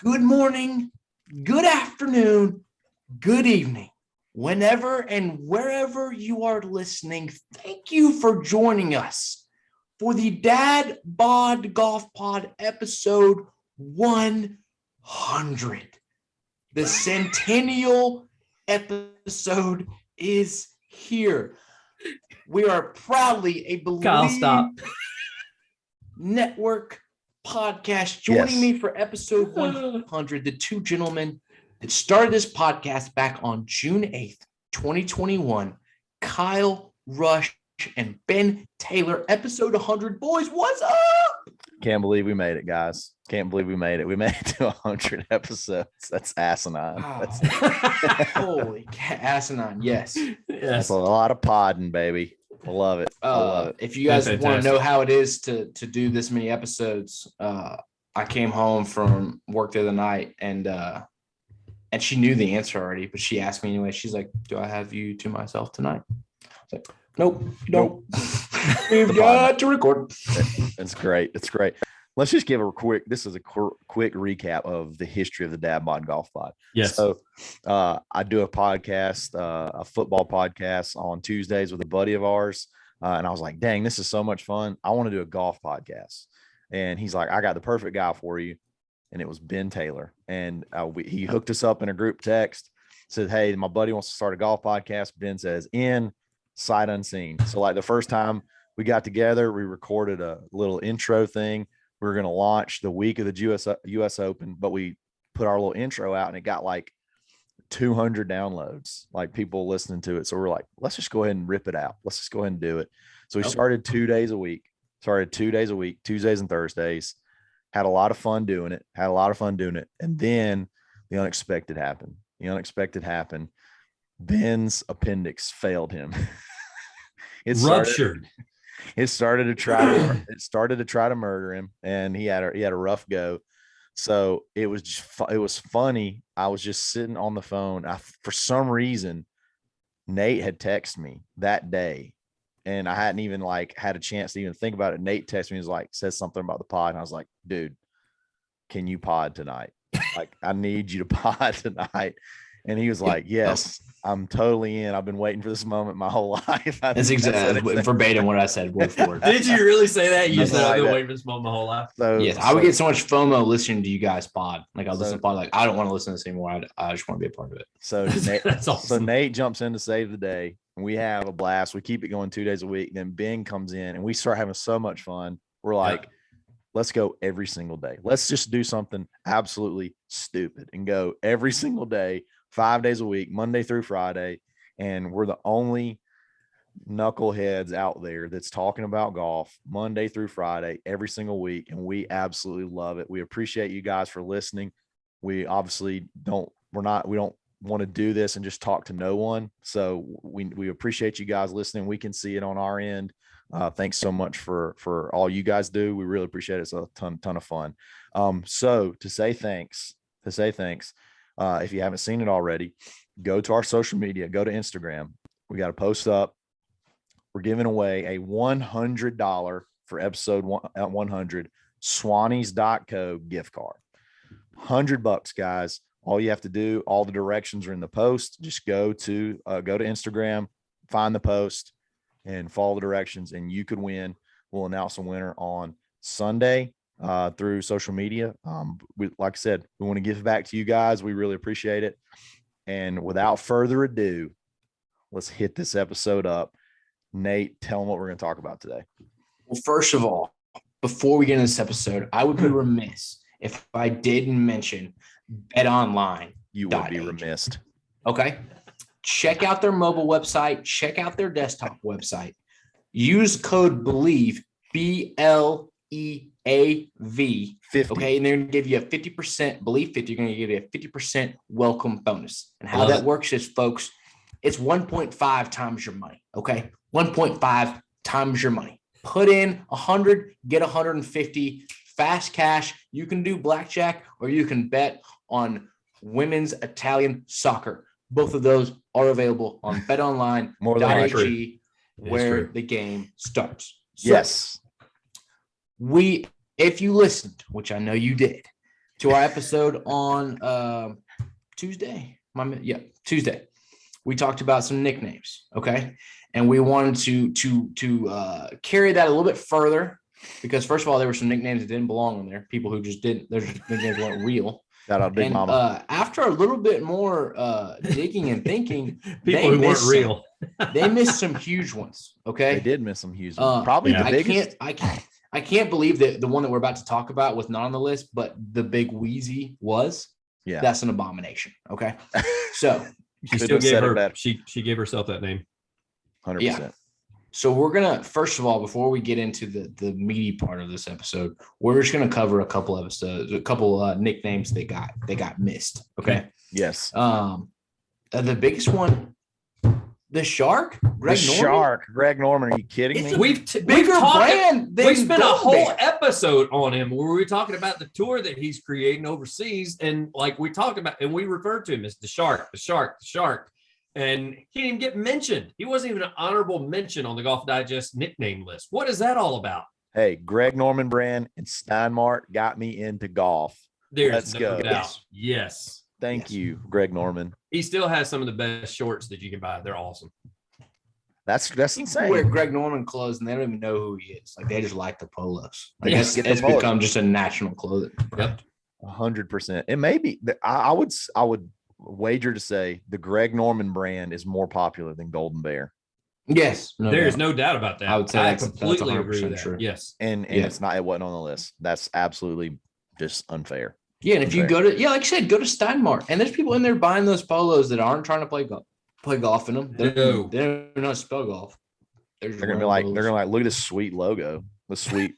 good morning, good afternoon, good evening, whenever and wherever you are listening. Thank you for joining us for the Dadbod Golf Pod episode 100. The centennial episode is here. We are proudly a Believe Network podcast. Joining me for episode 100, the two gentlemen that started this podcast back on June 8th, 2021, Kyle Rush and Ben Taylor. Episode 100. Boys, what's up? Can't believe we made it, guys. Can't believe we made it. We made it to 100 episodes. That's asinine. Oh, holy asinine. Yes. That's a lot of podding, baby. I love it. I love it. If you guys want to know how it is to do this many episodes, I came home from work the other night and she knew the answer already, but she asked me anyway. She's like, "Do I have you to myself tonight?" I was like, "Nope, you don't. We've got to record." It's great. It's great. Let's just give a quick recap of the history of the Dadbod Golf Pod. Yes. So I do a podcast, a football podcast on Tuesdays with a buddy of ours. And I was like, dang, this is so much fun. I want to do a golf podcast. And he's like, I got the perfect guy for you. And it was Ben Taylor. And he hooked us up in a group text, said, hey, my buddy wants to start a golf podcast. Ben says, in, sight unseen. So like the first time we got together, we recorded a little intro thing. We were going to launch the week of the US Open, but we put our little intro out and it got like 200 downloads, like people listening to it. So we're like, let's just go ahead and rip it out. Let's just go ahead and do it. So we started 2 days a week, Tuesdays and Thursdays, had a lot of fun doing it, And then the unexpected happened. Ben's appendix failed him. Ruptured. It started to try to murder him, and he had a rough go. So it was funny. I was just sitting on the phone. For some reason, Nate had texted me that day, and I hadn't even had a chance to even think about it. Nate texted me, was like, says something about the pod, and I was like, dude, can you pod tonight? Like, I need you to pod tonight. And he was like, yes, I'm totally in. I've been waiting for this moment my whole life. That's exactly verbatim what I said. Word for word. Did you really say that? You said I've been waiting for this moment my whole life. So, yes, I would get so much FOMO listening to you guys pod. Like I listen to pod, like I don't want to listen to this anymore. I just want to be a part of it. So Nate, that's awesome. So Nate jumps in to save the day. And we have a blast. We keep it going 2 days a week. Then Ben comes in and we start having so much fun. We're like, let's go every single day. Let's just do something absolutely stupid and go every single day, 5 days a week, Monday through Friday. And we're the only knuckleheads out there that's talking about golf Monday through Friday, every single week. And we absolutely love it. We appreciate you guys for listening. We obviously don't want to do this and just talk to no one. So we appreciate you guys listening. We can see it on our end. Thanks so much for all you guys do. We really appreciate it. It's a ton of fun. So to say thanks, if you haven't seen it already, go to our social media, go to Instagram. We got a post up. We're giving away a $100 for episode 100 Swannies.co gift card. $100, guys. All you have to do, all the directions are in the post. Just go to Instagram, find the post, and follow the directions, and you could win. We'll announce a winner on Sunday through social media. Like I said, we want to give back to you guys. We really appreciate it. And without further ado, let's hit this episode up. Nate, tell them what we're going to talk about today. Well, first of all, before we get into this episode, I would be remiss if I didn't mention Betonline.ag. You would be remiss. Okay. Check out their mobile website. Check out their desktop website. Use code BELIEVE, BLEAV, 50. Okay. And they're going to give you a 50%, BELIEVE 50. You're going to give you a 50% welcome bonus. And how that works is, folks, it's 1.5 times your money. Okay. 1.5 times your money. Put in 100, get 150. Fast cash. You can do blackjack or you can bet on women's Italian soccer. Both of those are available on Betonline.ag, where the game starts. So yes. if you listened, which I know you did, to our episode on Tuesday. Tuesday. We talked about some nicknames, okay? And we wanted to carry that a little bit further because, first of all, there were some nicknames that didn't belong on there. People who just didn't, their nicknames weren't real. Shout out Big Mama. After a little bit more digging and thinking, people who weren't real. They missed some huge ones, okay? They did miss some huge ones. Probably the biggest. I can't believe that the one that we're about to talk about was not on the list, but the Big Wheezy was. Yeah. That's an abomination, okay? So she still gave her she gave herself that name. 100%. Yeah. So we're gonna, first of all, before we get into the meaty part of this episode, we're just gonna cover a couple nicknames that got missed. Okay. Yes. The biggest one, the Shark, Greg Norman. Are you kidding me? We've spent a whole episode on him where we were talking about the tour that he's creating overseas, and like we talked about, and we referred to him as the Shark. And he didn't even get mentioned. He wasn't even an honorable mention on the Golf Digest nickname list. What is that all about? Hey, Greg Norman brand and Steinmart got me into golf. Let's go. Yes. Thank you, Greg Norman. He still has some of the best shorts that you can buy. They're awesome. That's insane. Wear Greg Norman clothes and they don't even know who he is. Like they just like the polos. Like it's become just a national clothing. Yep. 100%. It may be. I would wager to say the Greg Norman brand is more popular than Golden Bear. Yes, there's no doubt about that. I would say I completely agree with that. True. Yes, and it wasn't on the list. That's absolutely just unfair. Yeah, and if you go to like I said, go to Steinmart, and there's people in there buying those polos that aren't trying to play golf in them. They're not spell golf. They're gonna be like, look at this sweet logo, the sweet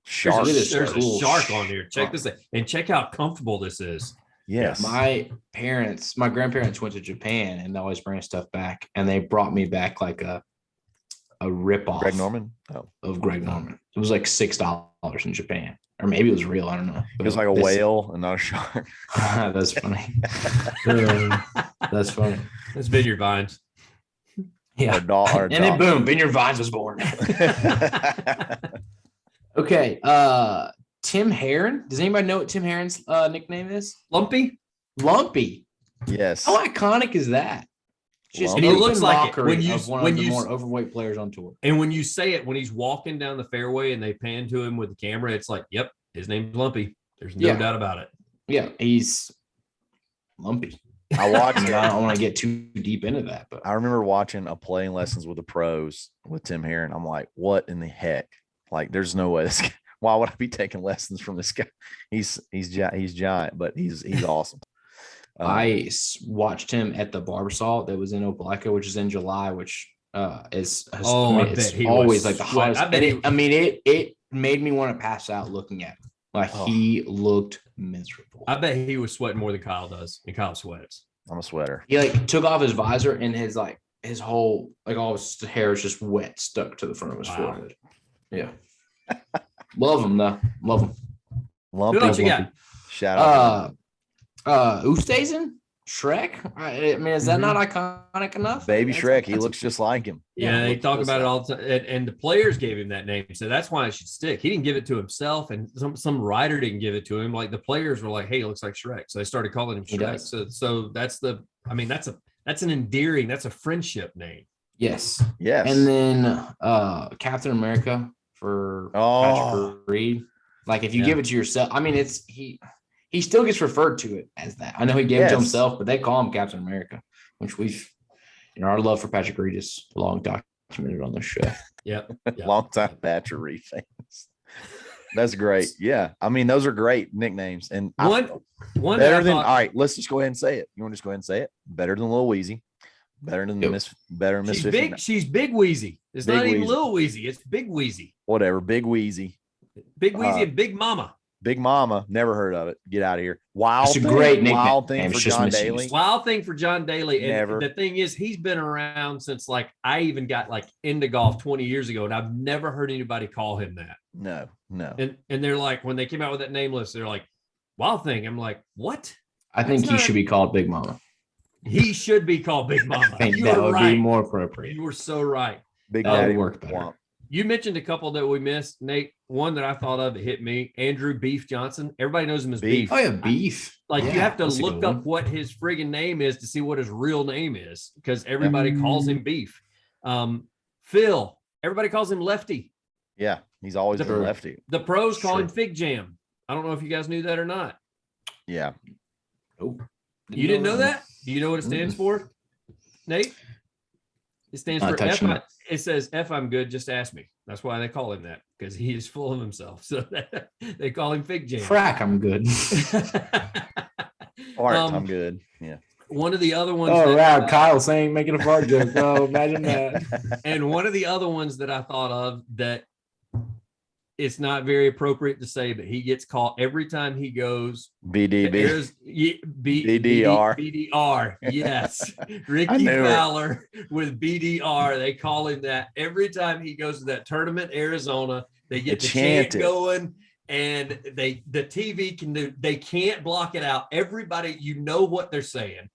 shark. There's a shark on here. Check this out, and check how comfortable this is. Yes. My grandparents went to Japan and they always bring stuff back, and they brought me back like a ripoff Greg Norman of Greg Norman. It was like $6 in Japan, or maybe it was real. I don't know. It was like a whale and not a shark. That's funny. That's funny. That's Vineyard Vines. Yeah. And then boom, Vineyard Vines was born. Okay. Tim Herron. Does anybody know what Tim Herron's nickname is? Lumpy. Yes. How iconic is that? Just it looks like it when you one of the more overweight players on tour. And when you say it, when he's walking down the fairway and they pan to him with the camera, it's like, yep, his name's Lumpy. There's no doubt about it. Yeah, he's lumpy. I watched. I don't want to get too deep into that, but I remember watching a playing lessons with the pros with Tim Herron. I'm like, what in the heck? Like, there's no way this guy. Why would I be taking lessons from this guy? He's giant, but he's awesome. I watched him at the Barbasol that was in Opelika, which is in July, which it's always like the hottest. It made me want to pass out looking at him. Like he looked miserable. I bet he was sweating more than Kyle does, and Kyle sweats. I'm a sweater. He like took off his visor and his whole all his hair is just wet, stuck to the front of his forehead. Yeah. Love him though. Love him. Lumpy. Who else you got? Shout out. Oosthuizen? Shrek? I mean, is that not iconic enough? Baby Shrek. He looks just like him. Yeah, they talk about it all the time. And the players gave him that name. So that's why it should stick. He didn't give it to himself, and some writer didn't give it to him. Like the players were like, hey, it looks like Shrek. So they started calling him Shrek. So that's that's an endearing, that's a friendship name. Yes. And then Captain America for Patrick Reed. Like if you give it to yourself, I mean, he still gets referred to it as that. I know he gave it to himself, but they call him Captain America, which our love for Patrick Reed is long documented on this show. Yep. Long time Patrick Reed fans. That's great. Yeah. I mean, those are great nicknames. And one better than all right, let's just go ahead and say it. You want to just go ahead and say it? Better than Lil Weezy. Better than Miss 50. She's Big Wheezy. It's not even Lil Weezy. It's Big Wheezy. Whatever. Big Wheezy. Big Wheezy and Big Mama. Big Mama. Never heard of it. Get out of here. It's a great nickname. Wild Thing for John Daly. Wild Thing for John Daly. And never. The thing is, he's been around since I even got into golf 20 years ago, and I've never heard anybody call him that. No. And they're like, when they came out with that name list, they're like, Wild Thing. I'm like, what? I think he should be called Big Mama. He should be called Big Mama. I think that would be more appropriate. You were so right. Big Daddy work better. You mentioned a couple that we missed, Nate. One that I thought of that hit me, Andrew Beef Johnson. Everybody knows him as Beef. Oh yeah, Beef. You have to that's a look good up one. what his friggin' name is to see what his real name is, because everybody calls him Beef. Phil, everybody calls him Lefty. Yeah, he's always been lefty. The pros call him Fig Jam. I don't know if you guys knew that or not. Yeah. Nope. You didn't know that? Do you know what it stands for, Nate? It stands for F. It says F. I'm good. Just ask me. That's why they call him that, because he is full of himself. So they call him Fig Jam. Frack, I'm good. Fart, I'm good. Yeah. One of the other ones. Oh, wow. Kyle saying, making a fart joke. Oh, imagine that. And one of the other ones that I thought of that it's not very appropriate to say, but he gets caught every time he goes. BDB. BDR. BDR. Yes. Ricky Fowler with BDR. They call him that every time he goes to that tournament, Arizona. They get the chant going, and the TV they can't block it out. Everybody, you know what they're saying.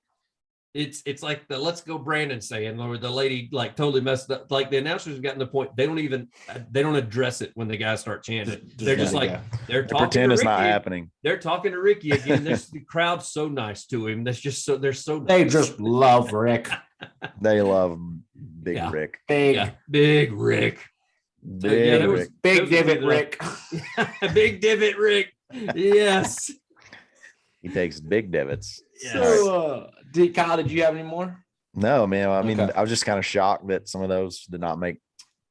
It's like the "Let's Go Brandon" saying, or the lady like totally messed up. Like the announcers have gotten to the point they don't address it when the guys start chanting. They're just like they're talking. Pretend it's Ricky. Not happening. They're talking to Ricky again. The crowd's so nice to him. That's just so they're so. They nice. just love Rick. They love Big Rick. Big Rick. Big Divot Rick. Big Divot Rick. Yes. He takes big divots. Yes. So, Kyle, did you have any more? No, man. I mean, I was just kind of shocked that some of those did not make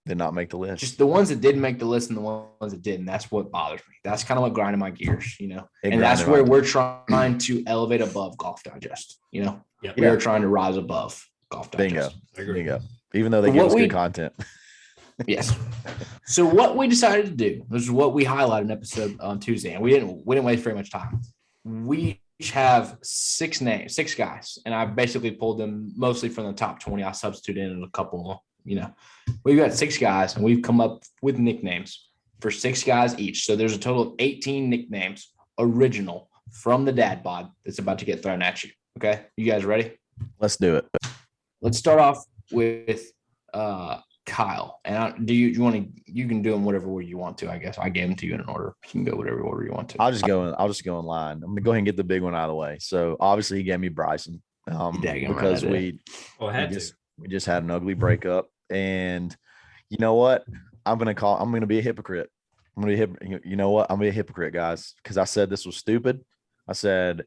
the list. Just the ones that didn't make the list and the ones that didn't. That's what bothers me. That's kind of what grinded my gears, And that's where we're trying to elevate above Golf Digest, We are trying to rise above Golf Digest. Bingo. Even though they give us good content. Yes. So what we decided to do, this is what we highlighted in episode on Tuesday, and we didn't waste very much time. We each have 6 guys, and I basically pulled them mostly from the top 20. I substituted in a couple, We've got 6 guys, and we've come up with nicknames for 6 guys each. So there's a total of 18 nicknames, original, from the dad bod that's about to get thrown at you. Okay? You guys ready? Let's do it. Let's start off with Kyle. And you can do them whatever order you want to, I guess. I gave them to you in an order. You can go whatever order you want to. I'll just go in line. I'm gonna go ahead and get the big one out of the way. So obviously he gave me Bryson. Because we just had an ugly breakup. And you know what? I'm gonna be a hypocrite. You know what? I'm gonna be a hypocrite, guys, because I said this was stupid. I said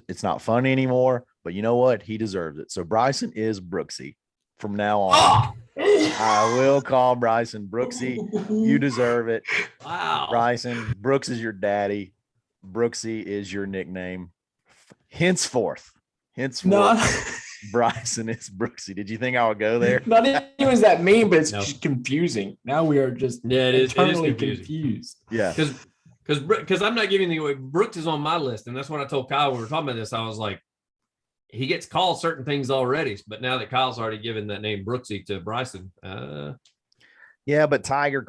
it's not funny anymore, but you know what? He deserves it. So Bryson is Brooksy from now on. I will call Bryson Brooksy. You deserve it. Wow. Bryson, Brooks is your daddy. Brooksy is your nickname. Henceforth, Bryson is Brooksy. Did you think I would go there? Not even is that mean, but it's just confusing. Now we are just internally confused. Yeah. Because I'm not giving the away. Brooks is on my list, and that's what I told Kyle when we were talking about this. I was like, he gets called certain things already, but now that Kyle's already given that name Brooksy to Bryson. Yeah, but Tiger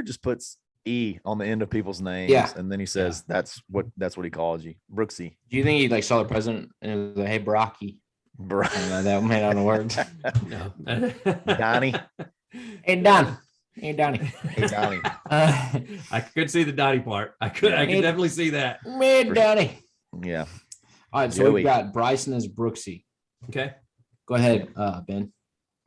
just puts E on the end of people's names. Yeah. And then he says that's what he calls you. Brooksy. Do you think he saw the president and was like, hey, Brocky? That may not have worked. No. Donnie. Hey, Don. Hey, Donnie. Hey, Donnie. I could see the Donnie part. I could definitely see that. Hey, Donnie. Yeah. All right, so we've got Bryson as Brooksy. Okay. Go ahead, Ben.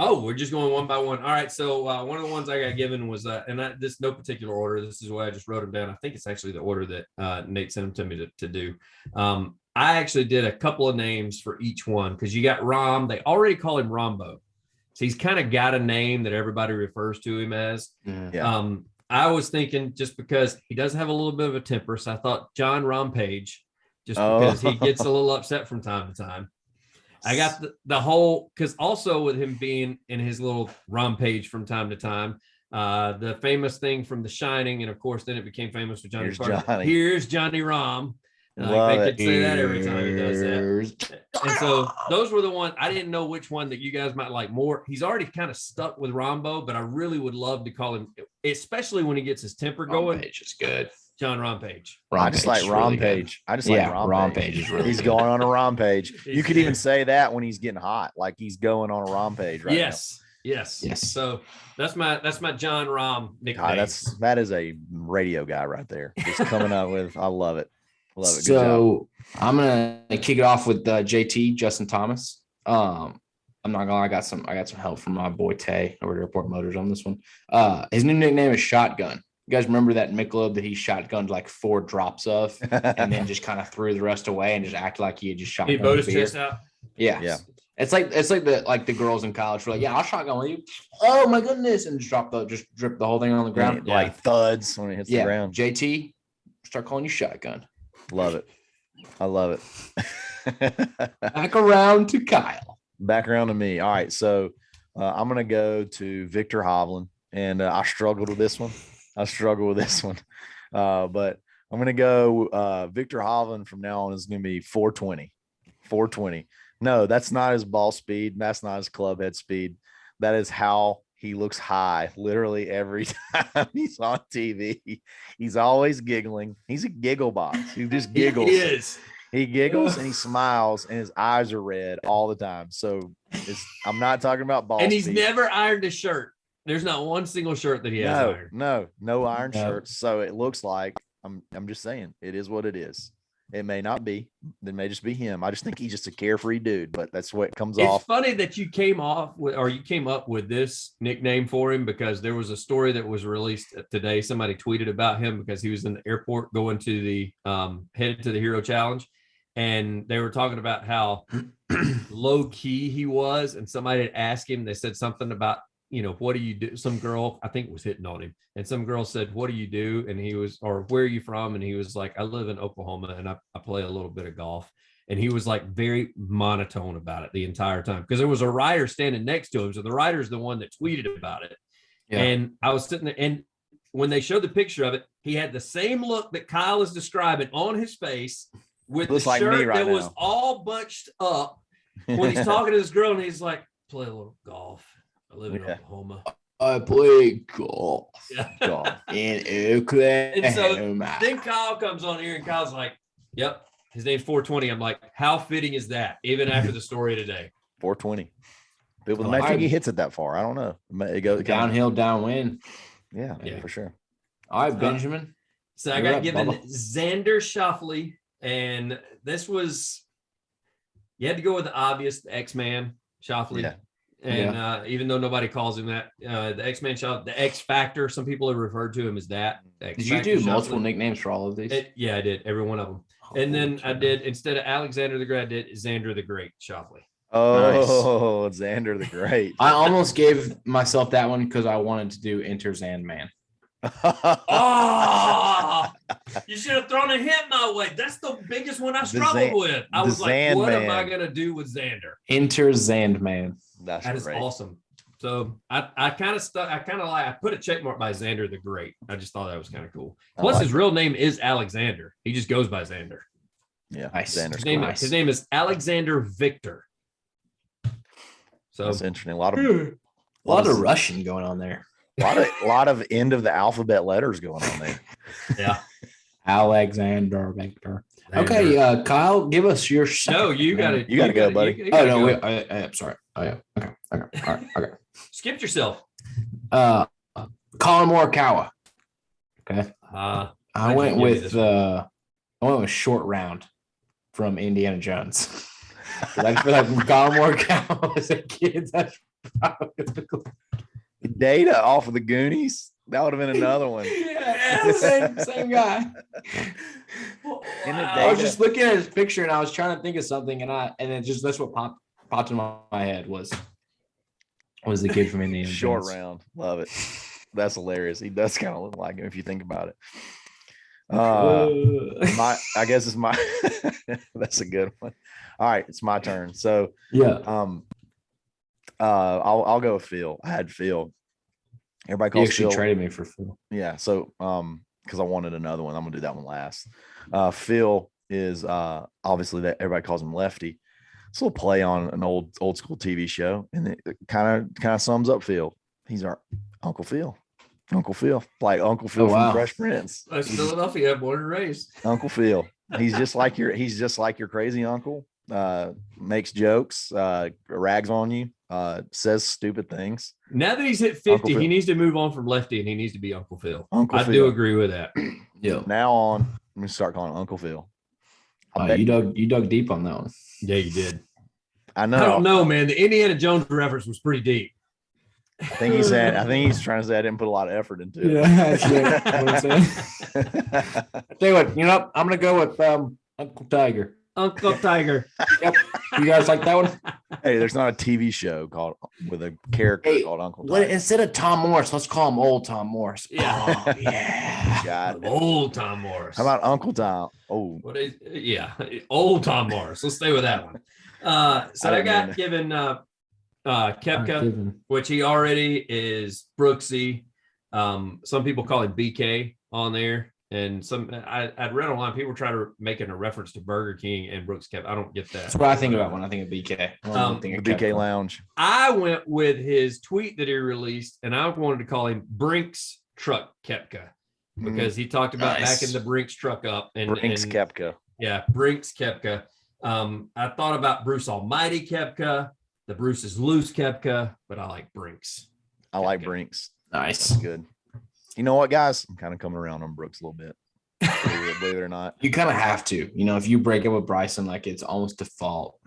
Oh, we're just going one by one. All right. So one of the ones I got given was, this no particular order. This is why I just wrote them down. I think it's actually the order that Nate sent them to me to do. I actually did a couple of names for each one because you got Rom. They already call him Rombo. So he's kind of got a name that everybody refers to him as. Yeah. I was thinking just because he does have a little bit of a temper. So I thought John Rompage, just because he gets a little upset from time to time. I got the whole, because also with him being in his little Rompage from time to time, the famous thing from The Shining, and of course then it became famous with Johnny Carter. Here's Johnny Rom. And they could say that every time he does that. And so those were the ones. I didn't know which one that you guys might like more. He's already kind of stuck with Rombo, but I really would love to call him, especially when he gets his temper going. Rompage is good. John Rompage. I just like Rompage. Rompage is really He's good. going on a Rompage. You could even say that when he's getting hot, like he's going on a Rompage right Yes. Yes. Yes. So that's my John Rahm nickname. That is a radio guy right there. Just coming up with, I love it. Love it. Good So I'm gonna kick it off with JT Justin Thomas. I'm not gonna lie, I got some help from my boy Tay over at Airport Motors on this one. His new nickname is Shotgun. You guys remember that Michelob that he shotgunned like 4 drops of, and then just kind of threw the rest away and just acted like he had just shotgunned. He bowed his chest out. Yeah. It's like the girls in college were like, yeah, I'll shotgun with you. Oh my goodness, and just drip the whole thing on the ground, like thuds when it hits the ground. JT, start calling you Shotgun. Love it. I love it. Back around to Kyle. Back around to me. All right, so I'm gonna go to Victor Hovland, and I struggled with this one. But I'm gonna go Victor Hovland from now on is gonna be 420. 420. No, that's not his ball speed. That's not his club head speed. That is how he looks high literally every time he's on TV. He's always giggling. He's a giggle box. He just giggles. He is. He giggles and he smiles and his eyes are red all the time. So I'm not talking about ball and he's speed. never ironed a shirt. There's not one single shirt that he has ironed. No iron shirts. So it looks like I'm just saying it is what it is. It may not be. It may just be him. I just think he's just a carefree dude, but that's what comes off. It's funny that you came up with this nickname for him, because there was a story that was released today. Somebody tweeted about him because he was in the airport going to the headed to the Hero Challenge, and they were talking about how low key he was. And somebody had asked him. They said something about, what do you do? Some girl, I think, was hitting on him, and some girl said, "What do you do?" And he was, or "Where are you from?" And he was like, "I live in Oklahoma and I play a little bit of golf." And he was like very monotone about it the entire time, because there was a writer standing next to him. So the writer's the one that tweeted about it. Yeah. And I was sitting there, and when they showed the picture of it, he had the same look that Kyle is describing on his face, with the shirt that was all bunched up when he's talking to this girl, and he's like, "Play a little golf. I live in Oklahoma. I play golf. Golf in Oklahoma." And so then Kyle comes on here, and Kyle's like, "Yep, his name's 420." I'm like, how fitting is that? Even after the story today, 420. People might think he hits it that far. I don't know. It goes downhill, downwind. Yeah, for sure. All right, Benjamin. So I got given Xander Schauffele, and this was, you had to go with the obvious, the X-Man Schauffele. Yeah. And even though nobody calls him that, the X-Man Schauffele, the X Factor, some people have referred to him as that. Did you do multiple nicknames for all of these? Yeah, I did. Every one of them. And then I did, instead of Alexander the Great, I did Xander the Great Schauffele. Oh, nice. Xander the Great. I almost gave myself that one because I wanted to do Enter Zandman. Oh, you should have thrown a hint my way. That's the biggest one I struggled with. I was like, what am I gonna do with Xander? Enter Zandman. That is awesome. So I kind of stuck. I put a check mark by Xander the Great. I just thought that was kind of cool. Plus, his real name is Alexander. He just goes by Xander. Yeah, nice. His name is Alexander Victor. So that's interesting. A lot of Russian going on there. A lot of end of the alphabet letters going on there. Yeah. Alexander Victor. Okay, Kyle, give us your second. No, you got to go, buddy. You gotta go. Wait. I'm sorry. Oh, yeah. Okay. All right. Okay. Skipped yourself. Colin Morikawa. Okay. I went with Short Round from Indiana Jones. I feel like Colin Morikawa was a kid. That's probably Data off of the Goonies. That would have been another one. Yeah, same guy. I was just looking at his picture and I was trying to think of something, and then just that's what popped in my head was the kid from Indiana Jones. Short Round. Love it. That's hilarious. He does kind of look like him if you think about it. I guess it's my that's a good one. All right, it's my turn. So I'll go with Phil. I had Phil. Everybody calls Phil. Phil. Traded me for Phil. Yeah. So because I wanted another one, I'm gonna do that one last. Phil is obviously that everybody calls him Lefty. It's a little play on an old school TV show, and it kind of sums up Phil. He's our Uncle Phil. Uncle Phil, like Uncle Phil from Fresh Prince. That's Philadelphia, born and raised. Uncle Phil. He's just like your crazy uncle. Makes jokes, rags on you. says stupid things. Now that he's hit 50, he needs to move on from lefty and he needs to be Uncle Phil. I do agree with that. Yeah. Now on, I'm gonna start calling Uncle Phil. You dug deep on that one. Yeah, you did. I know. I don't know, man. The Indiana Jones reference was pretty deep. I think he's trying to say I didn't put a lot of effort into it. Yeah, that's it. Tell you what, I'm gonna go with Uncle Tiger. Uncle Tiger. Yep. You guys like that one? Hey, there's not a TV show with a character called Uncle Tiger. Instead of Tom Morris, let's call him Old Tom Morris. Yeah. Oh, yeah. God. Old Tom Morris. How about Uncle Tom? Oh, old Tom Morris. Let's stay with that one. So I got given Koepka, which he already is Brooksy. Some people call him BK on there. And I'd read online, people try to make it a reference to Burger King and Brooks Koepka. I don't get that. That's what I think about when I think of BK. The BK Lounge. I went with his tweet that he released, and I wanted to call him Brinks Truck Koepka because he talked about backing the Brinks truck up. Brinks Koepka. Yeah, Brinks Koepka. I thought about Bruce Almighty Koepka, the Bruce is Loose Koepka, but I like Brinks. I like Brinks. Nice. That's good. You know what, guys? I'm kind of coming around on Brooks a little bit. Believe it or not. You kind of have to. If you break up with Bryson, like it's almost default.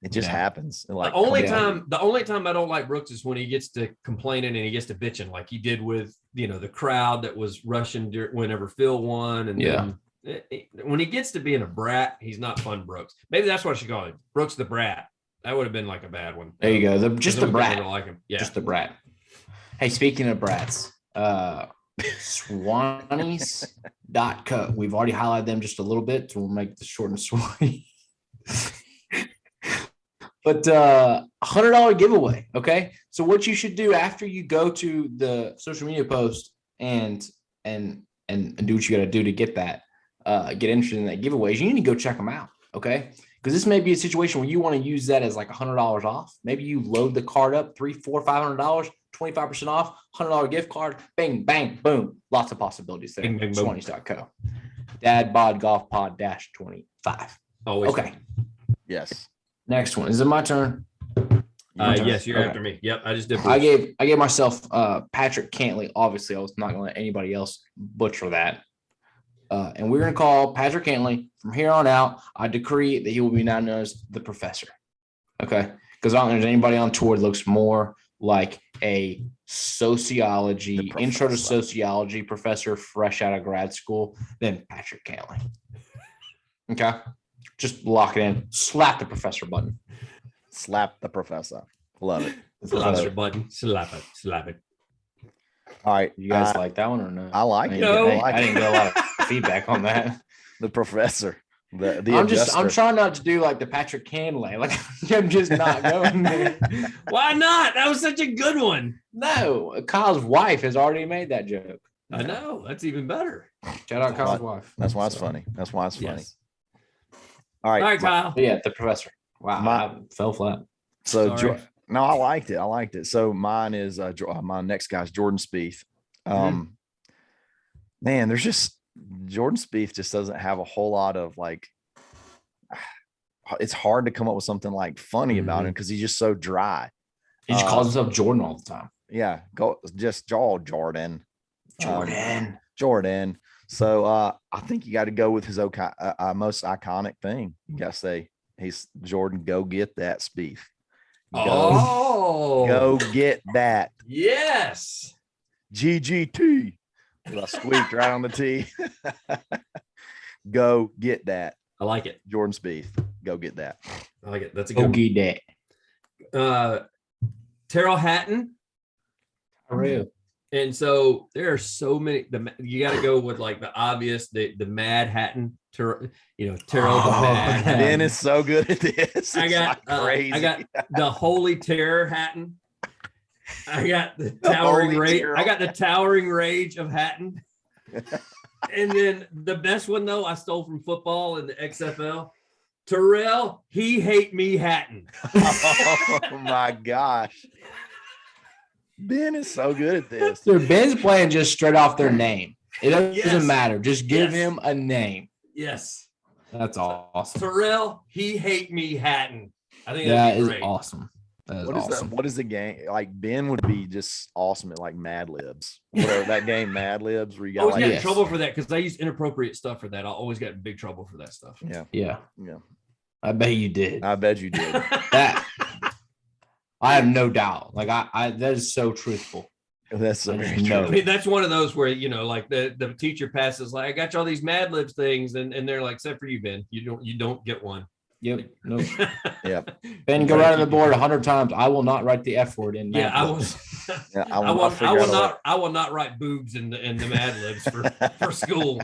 It just happens. Like the only time I don't like Brooks is when he gets to complaining and he gets to bitching, like he did with the crowd that was rushing whenever Phil won, and then when he gets to being a brat, he's not fun. Brooks. Maybe that's what I should call him. Brooks the brat. That would have been like a bad one. There you go. Just the brat. Don't like him. Yeah. Just the brat. Hey, speaking of brats, Swannies.co. We've already highlighted them just a little bit, so we'll make this short and sweet. But $100 giveaway. Okay. So what you should do after you go to the social media post and do what you got to do to get that, get interested in that giveaways, you need to go check them out. Okay. Because this may be a situation where you want to use that as like $100 off. Maybe you load the card up, $300, $400, $500, 25% off, $100 gift card, bang, bang, boom. Lots of possibilities there. Swannies.co. Dadbod Golf Pod -25. Always. Okay. Yes. Next one. Is it my turn? Yes, you're after me. Yep. I just did. I gave myself Patrick Cantley. Obviously, I was not going to let anybody else butcher that. And we're going to call Patrick Cantley from here on out. I decree that he will be now known as the Professor. Okay. Because I don't think there's anybody on tour that looks more like a intro to sociology professor fresh out of grad school than Patrick Cantley. Okay. Just lock it in. Slap the professor button. Slap the professor. Love it. Slap the button. Slap it. Slap it. All right. You guys like that one or no? I like it. I didn't get a lot of feedback on that. The professor. I'm trying not to do like the Patrick Cantley. Like I'm just not going there. Why not? That was such a good one. No, Kyle's wife has already made that joke. I know. That's even better. Shout out Kyle's wife. That's why it's funny. That's why it's funny. Yes. All right, Kyle. Yeah, the Professor. Wow, I fell flat. So no, I liked it. So mine is my next guy's Jordan Spieth. Man, there's just Jordan Spieth just doesn't have a whole lot of like. It's hard to come up with something like funny about him because he's just so dry. He just calls himself Jordan all the time. Yeah, Jordan. Jordan. So I think you got to go with his most iconic thing. You got to say he's Jordan. Go get that Spieth. Go get that. Yes. GGT. I squeaked right on the tee. Go get that. I like it. Jordan Spieth. Go get that. I like it. That's a good one. Get that. Terrell Hatton. Real. And so there are so many. You got to go with like the obvious, the Mad Hatton. Terrell the Mad. Ben is so good at this. I got crazy. I got the Holy Terror Hatton. I got the Towering Rage. I got the Towering Rage of Hatton. And then the best one though, I stole from football in the XFL. Terrell, he hate me Hatton. Oh my gosh. Ben is so good at this. Dude, Ben's playing just straight off their name. It doesn't matter. Just give him a name. Yes. That's awesome. Terrell, he hate me Hatton. I think that is awesome. That is What is awesome. that? What is the game? Like Ben would be just awesome at like Mad Libs. Whatever that game, Mad Libs, where you got always like got in yes. trouble for that because I used inappropriate stuff for that. I always got in big trouble for that stuff. Yeah. yeah. I bet you did. I bet you did. That I have no doubt. Like I that is so truthful. That's so There's very no- true. I mean, that's one of those where, you know, like the teacher passes, like, I got you all these Mad Libs things, and they're like, except for you, Ben, you don't get one. Yep. Nope. Yeah. Ben, go right on the board 100 times. I will not write the F word in. Yeah, Mad I Libs. was. Yeah, I will not write boobs in the Mad Libs for school.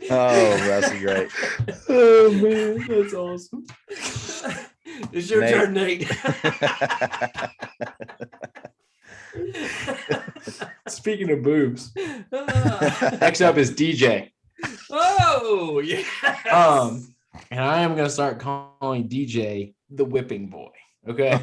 Oh, that's great. Oh man, that's awesome. It's your Nate. turn, Nate. Speaking of boobs, next up is DJ. Oh yeah. And I am gonna start calling DJ the whipping boy. Okay.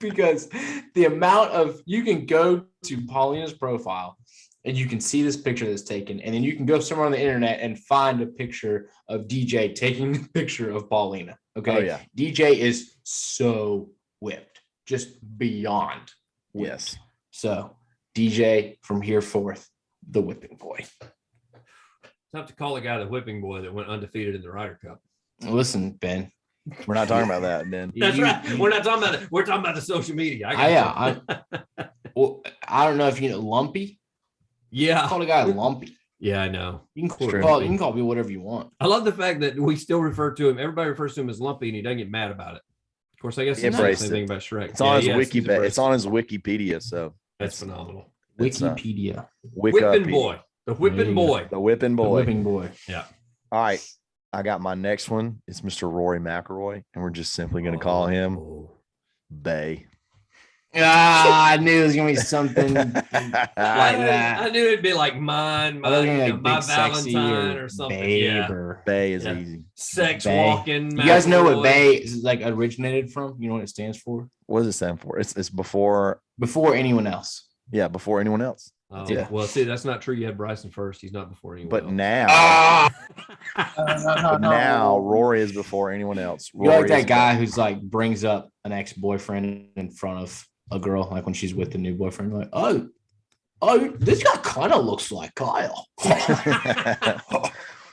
Because the amount of you can go to Paulina's profile and you can see this picture that's taken, and then you can go somewhere on the internet and find a picture of DJ taking the picture of Paulina. Okay. Oh, yeah. DJ is so whipped, just beyond whipped. Yes. So DJ from here forth, the whipping boy. Tough to call a guy the whipping boy that went undefeated in the Ryder Cup. Listen, Ben. We're not talking about that, Ben. That's right. We're not talking about it. We're talking about the social media. Well, I don't know if you know Lumpy. Yeah. Call a guy Lumpy. Yeah, I know. You can True. call me whatever you want. I love the fact that we still refer to him. Everybody refers to him as Lumpy, and he doesn't get mad about it. Of course, I guess He it's the embraced same it. thing about Shrek. It's on his yes, wiki. he's embraced It's on his Wikipedia. So That's phenomenal. It's, Wikipedia. Whipping boy. The There whipping you boy. The whipping The boy. whipping boy. Yeah. All right. I got my next one. It's Mr. Rory McIlroy, and we're just simply going to call him Oh. Bay. Ah, I knew it was gonna be something like that. I knew it'd be like mine, I was my, gonna be you know, like my Big Sexy Valentine or or something. Babe Yeah. or Bay is Yeah. easy. Sex Bay. walking. You guys know what McIlroy. Bay is like originated from? You know what it stands for? What does it stand for? It's before. Before anyone else. Yeah, before anyone else. Oh, Yeah. Well, see, that's not true. You had Bryson first. He's not before anyone. But else. now, Ah, but now Rory is before anyone else. you like Rory that is guy who's like brings up an ex-boyfriend in front of a girl, like when she's with the new boyfriend, like, oh, this guy kind of looks like Kyle.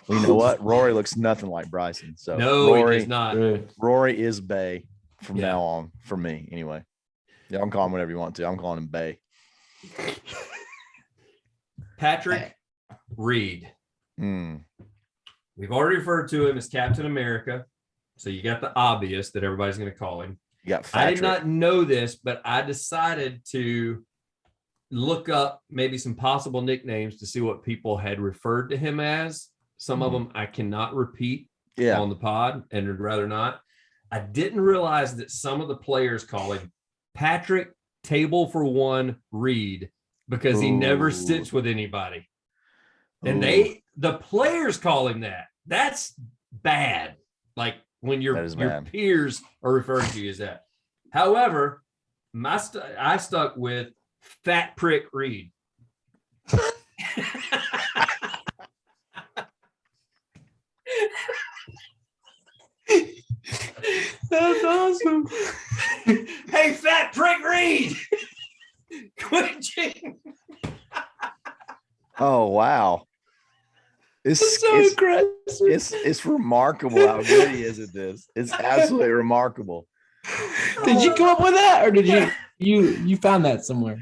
Well, you know what? Rory looks nothing like Bryson. So No, Rory, he does not. Rory is Bay from Yeah. now on for me. Anyway, yeah, I'm calling him whatever you want to. I'm calling him Bay. Patrick Reed. Mm. We've already referred to him as Captain America. So you got the obvious that everybody's going to call him. You got I Patrick. did not know this, but I decided to look up maybe some possible nicknames to see what people had referred to him as. Some of them I cannot repeat Yeah. on the pod and would rather not. I didn't realize that some of the players call him Patrick Table for One Reed because he never Ooh. sits with anybody. And Ooh. the players call him that. That's bad. Like when your That is bad. peers are referring to you as that. However, I stuck with Fat Prick Reed. That's awesome. Hey, Fat Prick Reed. Quit cheating. Oh wow. It's so aggressive. It's remarkable how good he is at this. It's absolutely remarkable. Did you come up with that, or did you found that somewhere?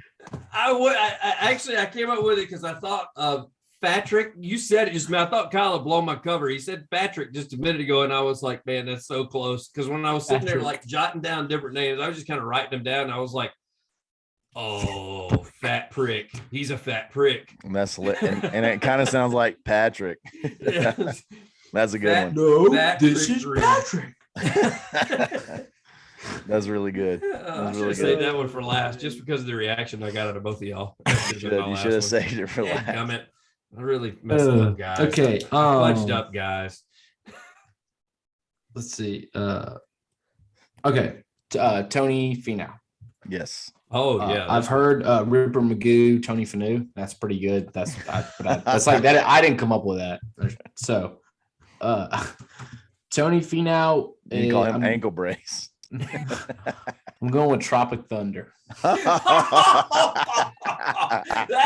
I came up with it because I thought of Patrick. You said it just. I thought Kyle would blow my cover. He said Patrick just a minute ago, and I was like, man, that's so close. Because when I was sitting there Patrick. like jotting down different names, I was just kind of writing them down. And I was like, oh, Fat Prick. He's a fat prick. And that's lit. And it kind of sounds like Patrick. Yes. That's a good Fat- No, Fat this Prick is Reed. Patrick. one. That's really good. I That's should really have saved good. that one for last, just because of the reaction I got out of both of y'all. You should have saved it for last. Damn it. I really messed it up, guys. Okay. Fudged up, guys. Let's see. Okay. Tony Finau. Yes. Oh, yeah. I've heard Ripper Magoo, Tony Fanu. That's pretty good. That's like that. I didn't come up with that. So Tony Finau. You call him ankle brace. I'm going with Tropic Thunder. That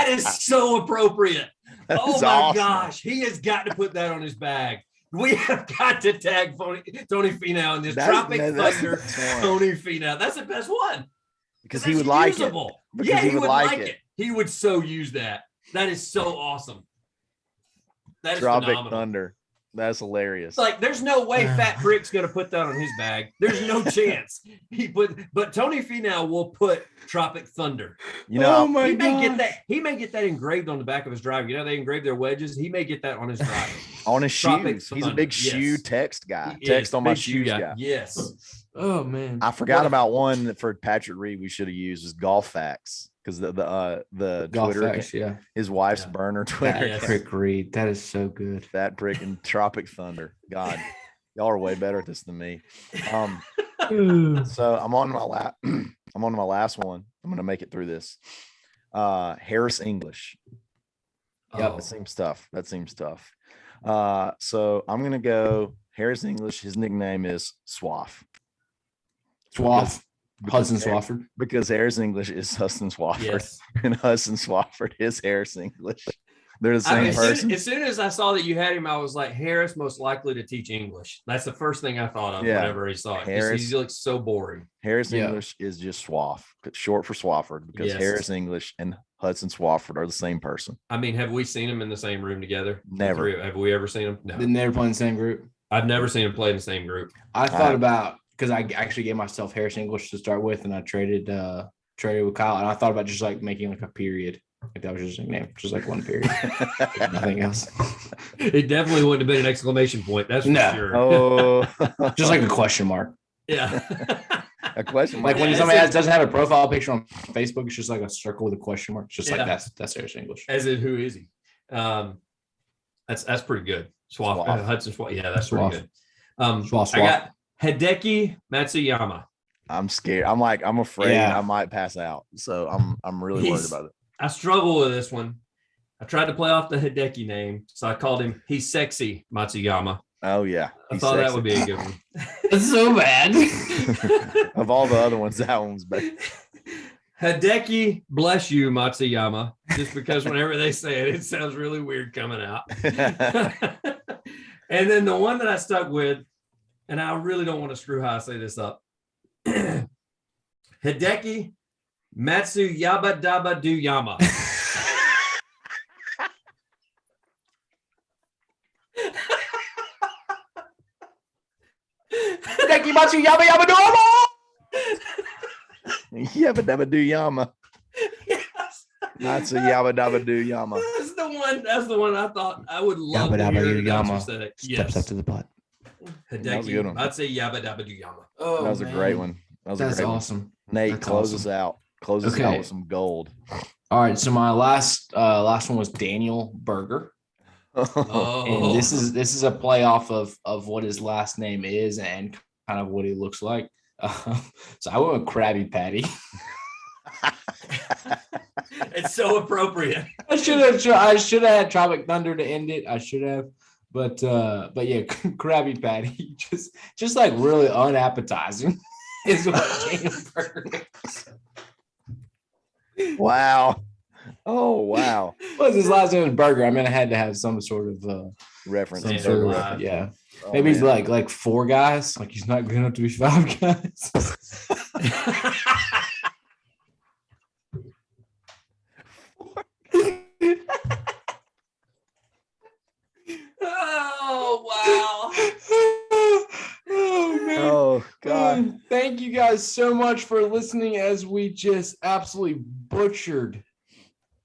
is so appropriate. Oh my awesome. gosh. He has got to put that on his bag. We have got to tag Tony Finau in this. Tropic Thunder, Tony Finau. That's the best one. Because he would like it. Yeah, he would like it. He would so use that. That is so awesome. That is Tropic phenomenal. Thunder. That's hilarious. Like, there's no way Fat Prick's gonna put that on his bag. There's no chance. But Tony Finau will put Tropic Thunder. You know, He may get that engraved on the back of his driver. You know, they engrave their wedges. He may get that on his driver. On his Tropic shoes. He's a Thunder. big shoe text guy. He Text is. on my Big shoe shoes guy. guy. Yes. Oh man, I forgot about one that for Patrick Reed we should have used was Golf Facts, because the Golf Twitter, Facts, yeah. his wife's burner Twitter. Yes. Prick Reed, that is so good. Fat Prick and Tropic Thunder. God, y'all are way better at this than me. So I'm on my last one. I'm gonna make it through this. Harris English. Yep. That seems tough. So I'm gonna go Harris English. His nickname is Swaff. Hudson Swafford. Because Harris English is Hudson Swafford. Yes. And Hudson Swafford is Harris English. They're the same person. As soon as I saw that you had him, I was like, Harris most likely to teach English. That's the first thing I thought of whenever he saw it. He looks so boring. Harris English is just Swaff, short for Swafford, because Harris English and Hudson Swafford are the same person. I mean, have we seen them in the same room together? Never. Have we ever seen them? No. They never play in the same group. I've never seen them play in the same group. I thought about, because I actually gave myself Harris English to start with, and I traded with Kyle, and I thought about just like making like a period. Like that was just a nickname, just like one period. Nothing else. It definitely wouldn't have been an exclamation point. That's for sure. Oh, just like a question mark. Yeah. A question mark. Like when somebody doesn't have a profile picture on Facebook, it's just like a circle with a question mark. It's just like that's Harris English. As in, who is he? That's pretty good. Swaff. Hudson Swaff. Yeah, that's Swaff. pretty good. Swaff. I got Hideki Matsuyama. I'm scared. I'm afraid I might pass out. So I'm really worried about it. I struggle with this one. I tried to play off the Hideki name, so I called him He's Sexy Matsuyama. Oh yeah. I thought that would be a good one. That's so bad. Of all the other ones, that one's better. Hideki Bless You Matsuyama, just because whenever they say it, it sounds really weird coming out. And then the one that I stuck with, and I really don't want to screw how I say this up. Hideki Matsuyama Daba Do Yama. Hideki Matsuyama Yama Yama. Yabba dabba do yama. Yes. Not so yabba dabba do yama. That's the one I thought I would love to hear the announcer say it. Steps up to the butt. That was a good one. I'd say Yabba Dabba Do Yama. Oh, that was a great one. That's awesome. Nate, That's close awesome. us out. Close us out with some gold. All right. So my last one was Daniel Berger. Oh. And this is a playoff of what his last name is and kind of what he looks like. So I went with Krabby Patty. It's so appropriate. I should have had Tropic Thunder to end it. I should have, but yeah, Krabby Patty, just like really unappetizing is what Daniel Berger is. Wow. Oh wow. Well, his last name was Berger. I mean, I had to have some sort of reference. Yeah. Oh, maybe he's man. like four guys. Like he's not good enough to be five guys. Oh, wow. Oh, man. Oh God. Thank you guys so much for listening as we just absolutely butchered.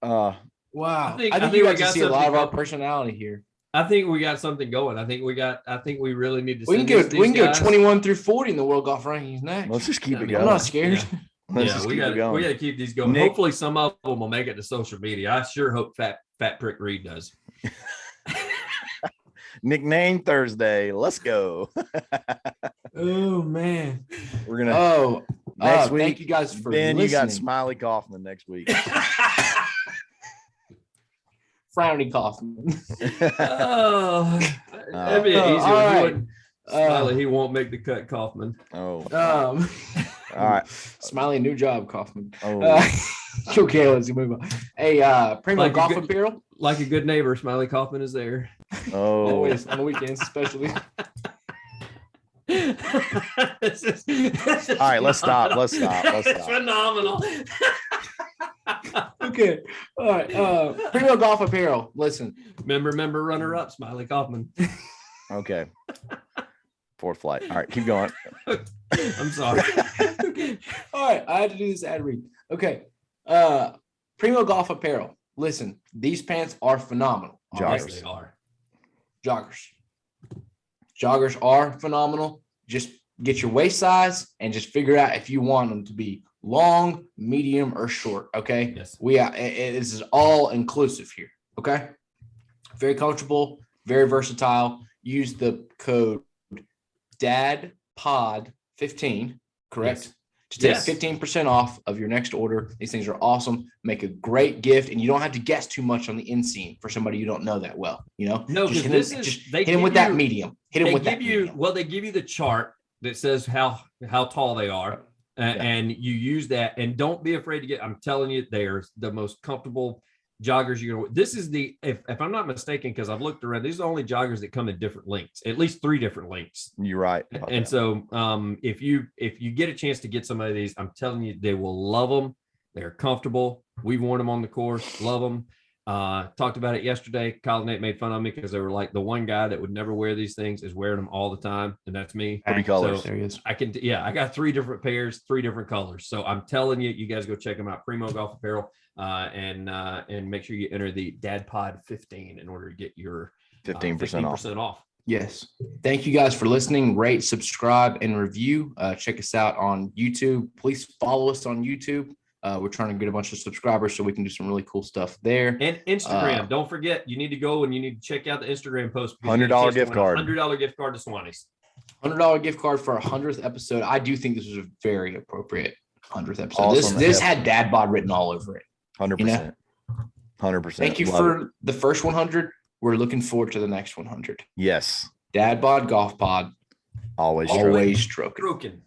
Wow. I think you got to see a lot of our personality here. I think we got something going. I think we really need to. We can go 21 through 40 in the world golf rankings next. Let's just keep it I'm going. not scared. Yeah. We got to keep these going. Nick, hopefully, some of them will make it to social media. I sure hope Fat Prick Reed does. Nickname Thursday. Let's go. Oh man. We're gonna next week. Thank you guys for Ben, listening. you got Smiley Kaufman next week. Frowny Kaufman. Oh, That'd be an easy all one. right. Smiley, he won't make the cut, Kaufman. Oh, All right. Smiley, new job, Kaufman. Oh, Okay, let's move on. Hey, Primo Like a Golf good- Apparel. Like a good neighbor, Smiley Kaufman is there. oh. Always on the weekends, especially. This is All right, let's stop. Let's stop. Let's It's stop. phenomenal. Okay. All right. Primo Golf Apparel. Listen. Member, runner up, Smiley Kaufman. Okay. Fourth flight. All right, keep going. I'm sorry. All right. I had to do this ad read. Okay. Primo Golf Apparel. Listen, these pants are phenomenal. all right? Yes, they are. Joggers. Joggers are phenomenal. Just get your waist size and just figure out if you want them to be long, medium, or short. Okay. Yes. This is all inclusive here. Okay. Very comfortable, very versatile. Use the code DADPOD15, correct? Yes. To take Yes. 15% off of your next order. These things are awesome. Make a great gift, and you don't have to guess too much on the inseam for somebody you don't know that well. You know, No, just because hit this him, is just they hit him give with that you- medium. Hit him They with give that you medium. they give you the chart that says how tall they are, and you use that. And don't be afraid to get. I'm telling you, they're the most comfortable joggers you're gonna. This is the if I'm not mistaken, because I've looked around. These are the only joggers that come in different lengths, at least 3 different lengths. You're right. about And that. so, if you get a chance to get some of these, I'm telling you, they will love them. They're comfortable. We've worn them on the course. Love them. Talked about it yesterday. Kyle and Nate made fun of me because they were like, the one guy that would never wear these things is wearing them all the time, and that's me. Pretty colors. There he is. I got 3 different pairs, 3 different colors. So I'm telling you, you guys go check them out. Primo Golf Apparel, and make sure you enter the DadPod15 in order to get your 15% off. 15% off. Yes. Thank you guys for listening. Rate, subscribe, and review. Check us out on YouTube. Please follow us on YouTube. We're trying to get a bunch of subscribers so we can do some really cool stuff there. And Instagram. Don't forget, you need to go and you need to check out the Instagram post. because you get a $100 chance to gift win a card. $100 gift card to Swannies. $100 gift card for our 100th episode. I do think this was a very appropriate 100th episode. Awesome. This had dad bod written all over it. 100%. 100%. Thank you Love for it. the first 100. We're looking forward to the next 100. Yes. Dad bod, golf pod, Always. true. always stroking. Broken.